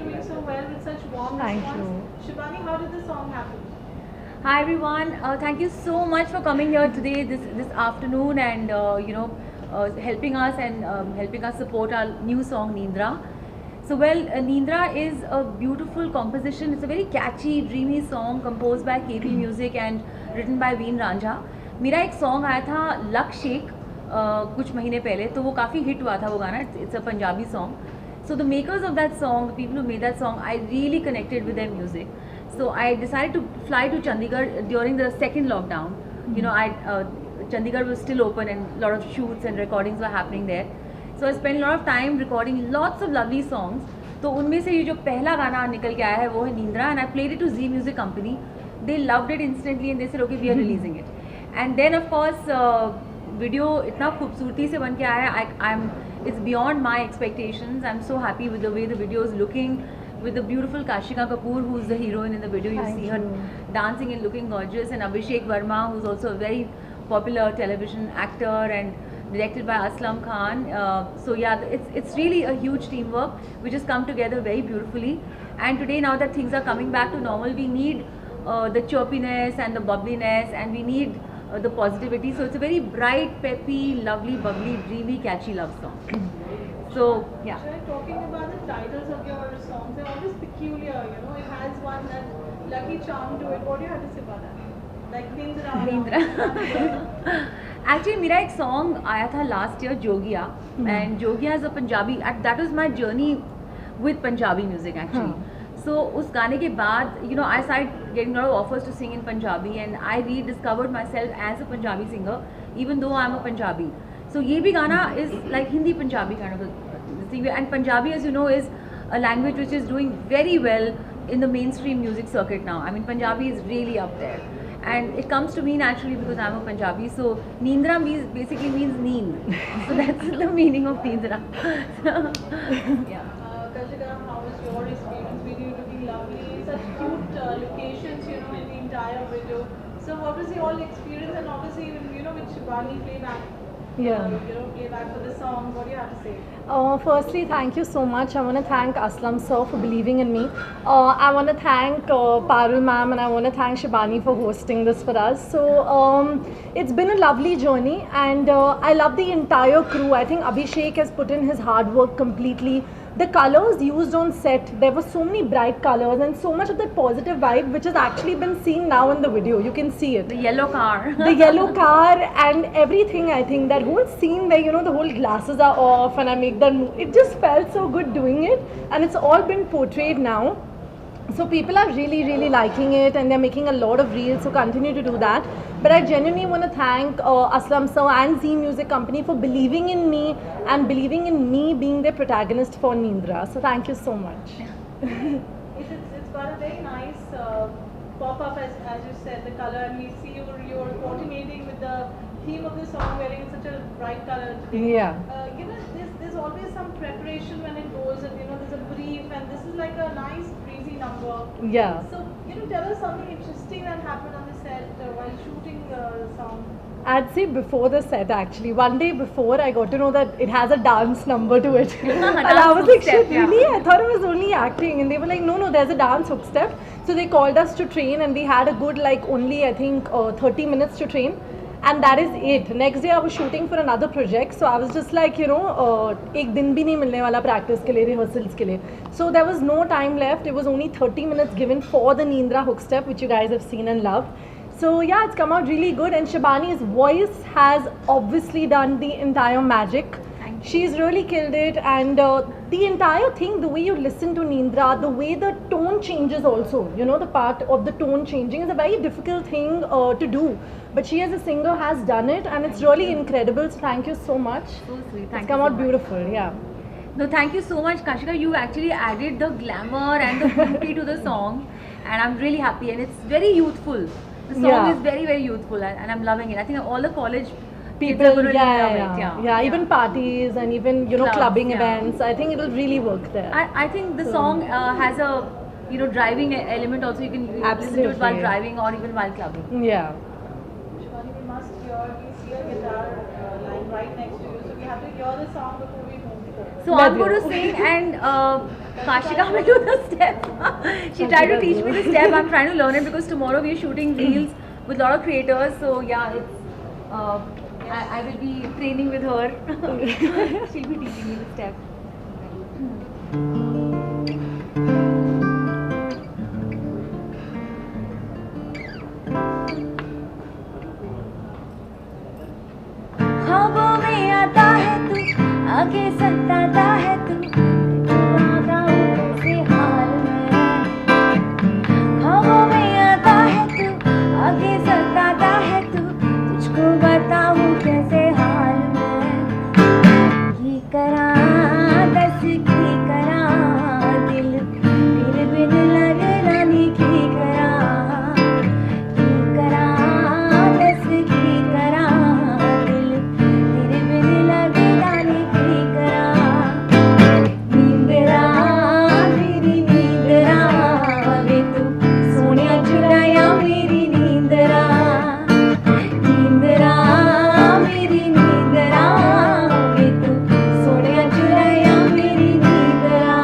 doing so well with such warm Thank response. Shivani, how did the song happen? Hi everyone. Thank you so much for coming here today, this afternoon, and helping us and helping us support our new song Neendra. So well, Neendra is a beautiful composition. It's a very catchy, dreamy song composed by KB Music and written by Veen Ranjha. मेरा एक song आया था luck Sheikh कुछ महीने पहले, तो वो काफ़ी हिट हुआ था वो गाना. It's a Punjabi song. So the makers of that song, the people who made that song, I really connected with their music. So I decided to fly to Chandigarh during the second lockdown. You know, Chandigarh was still open and a lot of shoots and recordings were happening there. So I spent a lot of time recording lots of lovely songs. तो उनमें से ये जो पहला गाना निकल के आया है वो है नींद्रा, and I played it to Zee Music Company. They loved it instantly and they said, okay, we are releasing it. And then of course video इतना खूबसूरती से बन के आया है. It's beyond my expectations. I'm so happy with the way the video is looking, with the beautiful Kashika Kapoor, who's the heroine in the video. You see her dancing and looking gorgeous, and Abhishek Verma, who's also a very popular television actor, and directed by Aslam Khan. So yeah, it's really a huge teamwork which has come together very beautifully. And today, now that things are coming back to normal, we need the chirpiness and the bubbliness, and we need the positivity. So it's a very bright, peppy, lovely, bubbly, dreamy, catchy love song. So yeah. Talking about the titles of your songs, they're always peculiar. You know, it has one that lucky charm to it. What do you have to say about that? Like Neendra. Actually, मेरा एक song आया था last year, Jogia, and Jogia is a Punjabi. That was my journey with Punjabi music actually. So उस गाने के बाद, you know, I started getting a lot of offers to sing in Punjabi, and I rediscovered myself as a Punjabi singer, even though I'm a Punjabi. So ये भी गाना is like Hindi Punjabi kind of a thing, and Punjabi, as you know, is a language which is doing very well in the mainstream music circuit now. I mean, Punjabi is really up there, and it comes to me naturally because I'm a Punjabi. So Neendra basically means neen. So that's the meaning of Neendra. Yeah. Kashika, how was your experience? Video looking lovely, such cute locations, you know, in the entire video. So what was your all experience? And obviously, you know, with Shivani playback. Yeah. You know, playback for the song. What do you have to say? Firstly, thank you so much. I want to thank Aslam sir for believing in me. I want to thank Parul ma'am, and I want to thank Shibani for hosting this for us. So it's been a lovely journey, and I love the entire crew. I think Abhishek has put in his hard work completely. The colors used on set, there were so many bright colors and so much of that positive vibe which has actually been seen now in the video. You can see it. The yellow car. The yellow car and everything. I think that whole scene where, you know, the whole glasses are off and I make that move, it just felt so good doing it, and it's all been portrayed now. So people are really liking it, and they're making a lot of reels, so continue to do that. But I genuinely want to thank Aslam sir and Zee Music Company for believing in me and believing in me being the protagonist for Neendra. So thank you so much. It's got a very nice pop-up, as you said, the color, and we see you're coordinating with the theme of the song, wearing such a bright color today. Yeah. You know, there's always some preparation when it goes, and you know, there's a brief, and this is like a nice breezy number. Yeah. So, you know, tell us something interesting that happened on the set while shooting the song. I'd say before the set actually. One day before, I got to know that it has a dance number to it. And I was like, shit, really? I thought it was only acting. And they were like, no, there's a dance hook step. So they called us to train, and we had a good, like, only, I think, 30 minutes to train. And that is it. Next day I was shooting for another project, so I was just like, you know, ek din bhi nahi milne wala practice ke liye, rehearsals ke liye. So there was no time left. It was only 30 minutes given for the Neendra hook step, which you guys have seen and loved. So yeah, it's come out really good, and Shibani's voice has obviously done the entire magic. She's really killed it, and the entire thing, the way you listen to Neendra, the way the tone changes also, you know, the part of the tone changing is a very difficult thing to do. But she as a singer has done it, and it's really incredible. So thank you so much. So sweet. It's come out beautiful, yeah. No, thank you so much, Kashika. You actually added the glamour and the beauty to the song, and I'm really happy. And it's very youthful. The song is very youthful, and I'm loving it. I think all the college people are going to love it. Yeah, even parties and even, you know, clubbing yeah. events. I think it will really work there. I think the song has a, you know, driving element also. You can listen to it while driving or even while clubbing. Yeah. Shivani, we see a guitar line right next to you, so we have to hear the song before we move forward. So I'm going to sing, and Kashika will do the step. She tried to teach me the step. I'm trying to learn it because tomorrow we are shooting reels with a lot of creators. So yeah, I will be training with her. She'll be teaching me the step. ख्वाबों में आता है तू, आगे सताता है तू, आता हूँ कैसे हाल में। ख्वाबों में आता है तू, आगे सताता है तू, तुझको बताऊँ कैसे हाल में। की करा दस की करा दिल तेरे बिन लगे रानी की करा दस की करा दिल तेरे बिन लगे रानी की करा। नींदरा मेरी नींदरा वे तू सोनिया चुराया मेरी नींदरा। नींदरा मेरी नींदरा वे तू सोनिया चुराया मेरी नींदरा।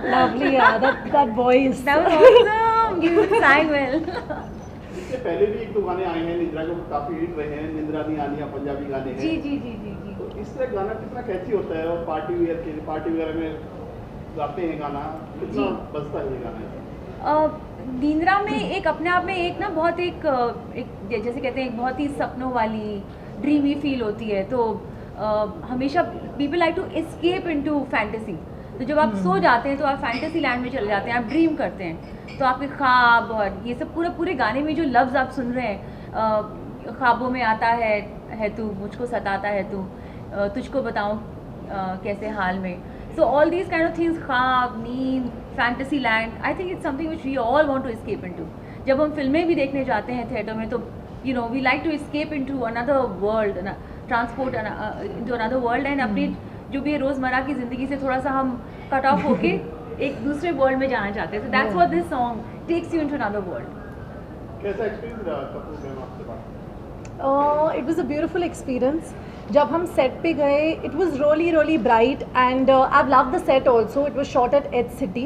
Lovely, yeah. That voice. That was awesome. You sang well. इससे पहले भी एक दो गाने आए हैं निंद्रा को काफी हिट रहे हैं, निंद्रा नहीं आनी पंजाबी गाने हैं। जी जी जी जी जी। तो इस तरह गाना कितना कैची होता है और पार्टी वेयर में गाते हैं गाना, कितना जी। बजता है ये गाना? नींद्रा में एक अपने आप में एक ना बहुत एक जैसे कहते हैं एक बहुत ही सपनों वाली ड्रीमी फील होती है। तो हमेशा people like to escape into fantasy. तो जब आप सो जाते हैं तो आप फैंटेसी लैंड में चले जाते हैं, आप ड्रीम करते हैं। तो आपके ख्वाब और ये सब पूरे गाने में जो लफ्ज़ आप सुन रहे हैं, ख्वाबों में आता है तू, मुझको सताता है तू, तुझको बताऊं कैसे हाल में। So all these kind of things, ख्वाब, नींद, fantasy land, I think it's something which we all want to escape into. जब हम फिल्में भी देखने जाते हैं थिएटर में तो you know we like to escape into another world, transport into another world and अपनी जो भी रोज़मर्रा की ज़िंदगी से थोड़ा सा हम कट ऑफ होके एक दूसरे वर्ल्ड में जाना चाहते हैं। So that's what this song takes you into another world. कैसा एक्सपीरियंस रहा कपूर मैम आपके पास? It was a beautiful experience. जब हम set पे गए, it was really bright and I've loved the set also. It was shot at Edge City.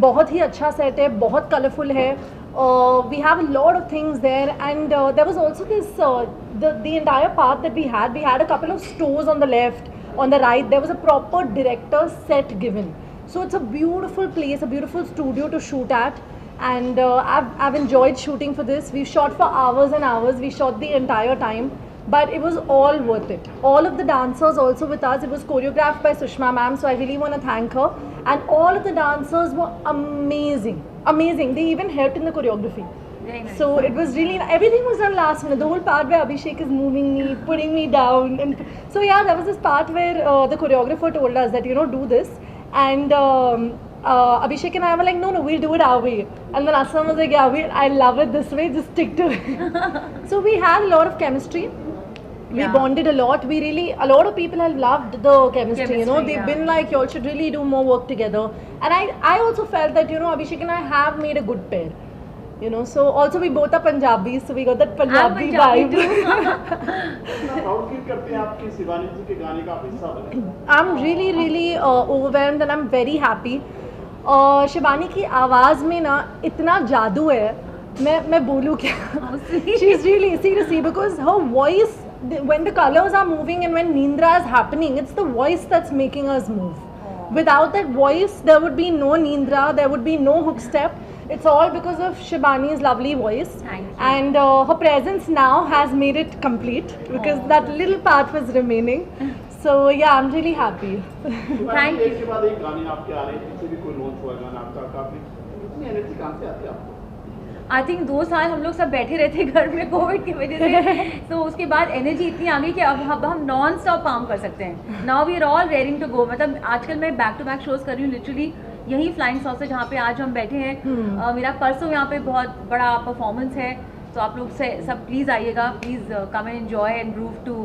बहुत ही अच्छा set है, बहुत colourful है. We have a lot of things there and there was also this the entire path that we had a couple of stores on the left, on the right. There was a proper director's set given. So it's a beautiful place, a beautiful studio to shoot at. And I've enjoyed shooting for this. We shot for hours and hours. We shot the entire time, but it was all worth it. All of the dancers also with us. It was choreographed by Sushma ma'am, so I really want to thank her. And all of the dancers were amazing. They even helped in the choreography. Very nice. So it was really, everything was done last minute. The whole part where Abhishek is moving me, putting me down, and so yeah, there was this part where the choreographer told us that do this, and Abhishek and I were like, no, we'll do it our way. And then Aslam was like, yeah, I love it this way, just stick to it. So we had a lot of chemistry. We Yeah. bonded a lot. A lot of people have loved the chemistry. They've yeah. been like, y'all should really do more work together. And I also felt that, Abhishek and I have made a good pair. So also we both are Punjabis, so we got that Punjabi Punjabi vibe. कितना proud feel करते हैं आपकी शिवानी जी के गाने का आप हिस्सा बने? I'm really overwhelmed and I'm very happy. Shivani की आवाज़ में ना इतना जादू है, मैं बोलूँ क्या? She's really, seriously, because her voice, when the colors are moving and when Neendra is happening, it's the voice that's making us move. Without that voice, there would be no Neendra, there would be no hook step. It's all because of Shibani's lovely voice. Thank you. And her presence now has made it complete because that little part was remaining. So yeah, I'm really happy. Thank you. एक के बाद एक गाने आपके आ रहे हैं, पीछे भी कोई लॉन्च हुआ गाना आपका, काफी इतनी एनर्जी कहाँ से आती है आपको? आई थिंक 2 साल हम लोग सब बैठे रहते घर में कोविड की वजह से, तो उसके बाद एनर्जी इतनी आ गई कि अब हम नॉन स्टॉप काम कर सकते हैं. Now we are all ready to go. मतलब आजकल मैं बैक टू बैक शोज कर रही हूँ लिटरली यही फ्लाइंग सॉसर जहाँ पे आज हम बैठे हैं. मेरा परसों यहाँ पे बहुत बड़ा परफॉर्मेंस है, तो आप लोग से सब प्लीज़ आइएगा, please come and enjoy and groove to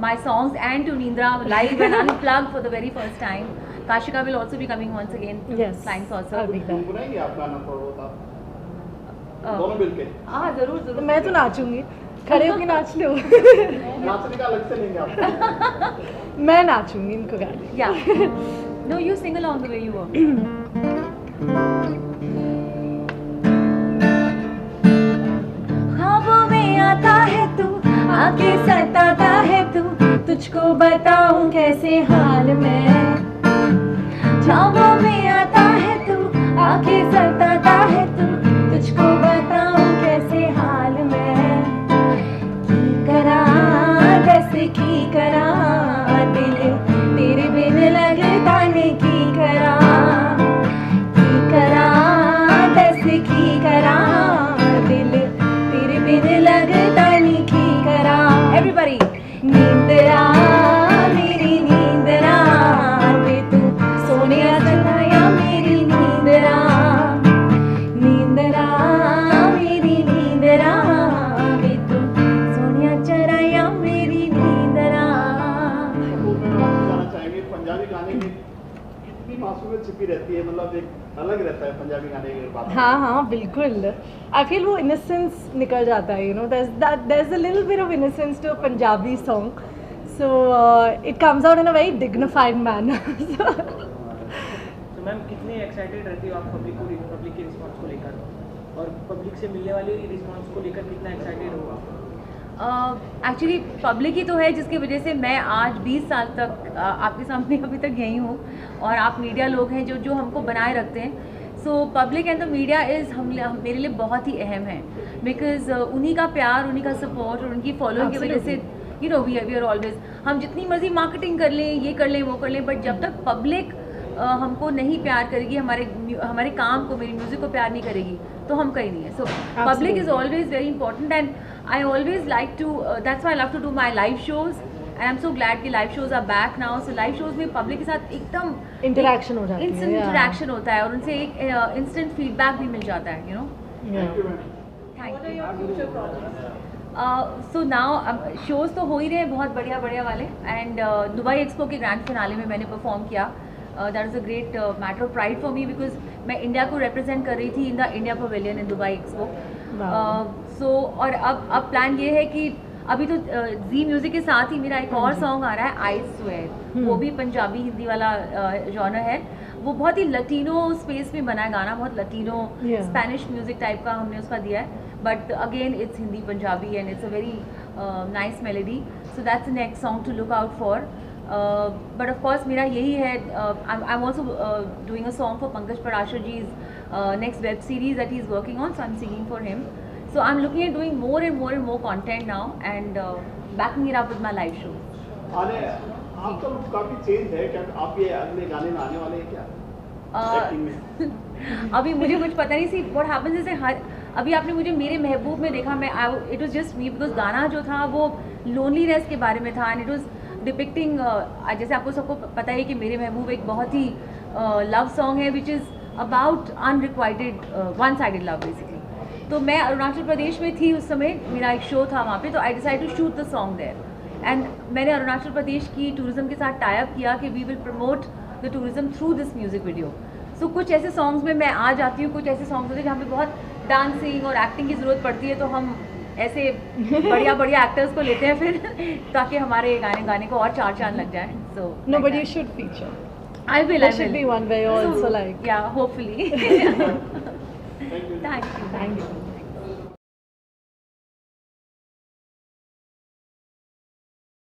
my songs and to Nindra live and unplugged for the very first time. Kashika will also be coming once again to Yes. Flying Saucer. I'll be there. गुनगुनाएंगे आप गाना थोड़ा बहुत आप दोनों मिलके? हाँ ज़रूर ज़रूर. मैं तो नाचूंगी. खड़े होके नाच लो। नाचने का अलग से लेंगे आप? मैं नाचूंगी इनको गाने। Yeah. No, you sing along the way you were. ख्वाबों में आता है तू, आके सताता है तू, तुझको बताऊं कैसे हाल में। ख्वाबों में आता है तू, आके सताता है तू, तुझको बताऊं कैसे हाल में। की करा कैसे की करा दिल तेरे बिन लगता नहीं, की करा कैसे की करा दिल तेरे बिन लगता नहीं, की करा। एवरीबॉडी नींदरा मेरी नींदरा वे तू सोनिया चलाया मेरी नींदरा, नींदरा मेरी नींदरा वे तू सोनिया चलाया मेरी नींदरा। वो मैं आपसे जानना चाहेंगे, पंजाबी गाने में कितनी मासूमियत छिपी रहती है, मतलब एक अलग रहता है पंजाबी गाने की बात। हाँ बिल्कुल। आई फील वो इनोसेंस निकल जाता है, you know there's a little bit of innocence to a Punjabi song, so it comes out in a very dignified manner. तो मैम कितने एक्साइटेड रहती हो आप पब्लिक के रिस्पांस को लेकर, और पब्लिक से मिलने वाले रिस्पांस को लेकर कितना एक्साइटेड हो आप? एक्चुअली पब्लिक ही तो है जिसकी वजह से मैं आज 20 साल तक आपके सामने अभी तक यही हूँ, और आप मीडिया लोग हैं जो हमको बनाए रखते हैं। So public and the media is मेरे लिए बहुत ही अहम है, बिकॉज उन्हीं का प्यार, उन्हीं का सपोर्ट और उनकी फॉलोइंग की वजह से you know we are always, हम जितनी मर्जी मार्केटिंग कर लें, ये कर लें, वो कर लें, बट जब तक पब्लिक हमको नहीं प्यार करेगी, हमारे काम को, मेरी म्यूज़िक को प्यार नहीं करेगी, तो हम कहीं नहीं है। So public is always very important, and I always like to, that's why I love to do my live shows, and I'm so glad कि live shows are back now. So live shows में public के साथ एकदम Interaction हो जाती है, instant yeah. interaction होता है, और उनसे एक instant feedback भी मिल जाता है, you know. Thank you ma'am. Thank What are you. your future projects? So now shows तो हो ही रहे हैं बहुत बढ़िया वाले, and दुबई एक्सपो के ग्रैंड फिनाले में मैंने परफॉर्म किया। That is a great matter of pride for me, because मैं इंडिया को रिप्रेजेंट कर रही थी in the India pavilion in Dubai expo. So और अब प्लान ये है कि अभी तो जी म्यूज़िक के साथ ही मेरा एक और सॉन्ग आ रहा है, आई स्वेयर, वो भी पंजाबी हिंदी वाला जॉनर है। वो बहुत ही लटीनो स्पेस में बना है गाना, बहुत लटीनो स्पेनिश म्यूज़िक टाइप का हमने उसका दिया है, but again it's Hindi Punjabi and it's a very nice melody. So that's the next song to look out for. But of course मेरा यही है, I am also doing a song for Pankaj Parashar ji's next web series that he's working on, so I'm singing for him. So I'm looking at doing more and more content now, and backing it up with my live shows. आने आपका look काफी change है, क्या आप ये अगले गाने में आने वाले हैं क्या? Acting में? अभी मुझे कुछ पता नहीं सी what happens is अभी आपने मुझे मेरे महबूब में देखा, मैं it was just me, because गाना जो था वो लोनलीनेस के बारे में था, एंड इट वॉज डिपिक्टिंग, जैसे आपको सबको पता है कि मेरे महबूब एक बहुत ही लव सॉन्ग है which is about unrequited one sided love basically. तो मैं अरुणाचल प्रदेश में थी उस समय, मेरा एक शो था वहाँ पे, तो I decide to shoot the song there, and मैंने अरुणाचल प्रदेश की टूरिज्म के साथ टाई अप किया कि we will promote the tourism through this music video. So कुछ ऐसे सॉन्ग्स में मैं आ जाती हूँ, कुछ ऐसे सॉन्ग्स होते हैं जहाँ पे बहुत डांसिंग और एक्टिंग की ज़रूरत पड़ती है, तो हम ऐसे बढ़िया एक्टर्स को लेते हैं फिर ताकि हमारे गाने को और चार चांद लग जाए। सो No, but you should feature. I will. There should be one where you also like. Yeah, hopefully. Thank you. Thank you. Thank you.